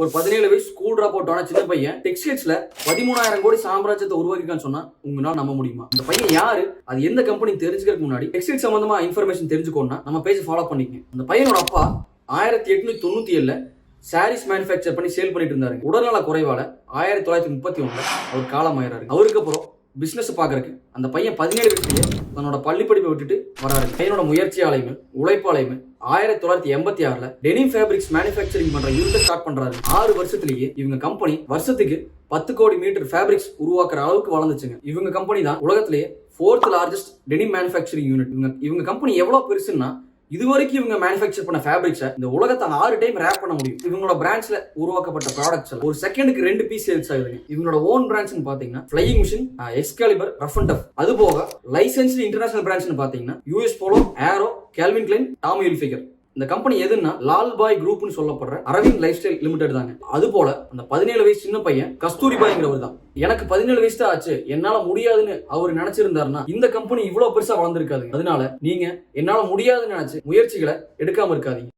ஒரு 17 வயசு school drop out ஆன சின்ன பையன் டெக்ஸ்டைல்ஸ்ல 13,000 கோடி சாம்ராஜ்யத்தை உருவாக்கிக்கான்னு சொன்னா உங்களால நம்ப முடியுமா? இந்த பையன் யாரு, அது எந்த கம்பெனி தெரிஞ்சுக்கிறதுக்கு முன்னாடி டெக்ஸ்டைல் சம்பந்தமா இன்ஃபர்மேஷன் தெரிஞ்சுக்கோன்னா நம்ம பேஜ் ஃபாலோ பண்ணிக்கங்க. அந்த பையனோட அப்பா 1897 சாரீஸ் மேனுஃபேக்சர் பண்ணி சேல் பண்ணிட்டு இருந்தாரு. உடல்நல குறைவால 1931 அவர் காலமாயிராரு. அவருக்கு அப்புறம் பிசினஸ் பாக்குறதுக்கு அந்த பையன் 17 வயசுலயே தன்னோட பள்ளி படிப்பை விட்டுட்டு வராரு. பையனோட முயற்சியாலையுமே உழைப்பாலையுமே 1986 டெனிம் ஃபேப்ரிக்ஸ் மேனுஃபேக்சரிங் பண்ற யூனிட் ஸ்டார்ட் பண்றாரு. 6 வருஷத்துலயே இவங்க கம்பெனி வருஷத்துக்கு 10 கோடி மீட்டர் ஃபேப்ரிக்ஸ் உருவாக்குற அளவுக்கு வளர்ந்துச்சுங்க. இவங்க கம்பெனி தான் உலகத்திலேயே 4th largest denim manufacturing unit. இவங்க கம்பெனி எவ்வளவு பெருசுன்னா இது வரைக்கும் இவங்க மேனுஃபேக்சர் பண்ண ஃபேப்ரிக்ஸை இந்த உலகத்தை 6 டைம் ரேப் பண்ண முடியும். இவங்களோட பிராண்ட்ஸ்ல உருவாக்கப்பட்ட ப்ராடக்ட்ஸ் ஒரு செகண்டுக்கு 2 பீஸ் சேல்ஸ் ஆகுதுங்க. இவங்களோட ஓன் பிராண்ட்ஸ்னு பாத்தீங்கன்னா flying machine, Excalibur, rough and tough. அது போக லைசென்ஸ்டு இன்டர்நேஷனல் பிராண்ட்ஸ்னு பாத்தீங்கன்னா US Polo, Aero, Calvin Klein, Tommy Hilfiger. இந்த கம்பெனி எதுன்னா லால் பாய் குரூப்னு சொல்லப்படுற அரவிந்த் லைஃப் ஸ்டைல் லிமிடெட் தாங்க. அது போல அந்த 17 வயசு சின்ன பையன் கஸ்தூரி பாய்ங்கிறவர் தான். எனக்கு 17 வயசு தான் ஆச்சு, என்னால முடியாதுன்னு அவர் நினைச்சிருந்தாருன்னா இந்த கம்பெனி இவ்வளவு பெருசா வளர்ந்துருக்காது. அதனால நீங்க என்னால முடியாதுன்னு நினைச்சு முயற்சிகளை எடுக்காம இருக்காதீங்க.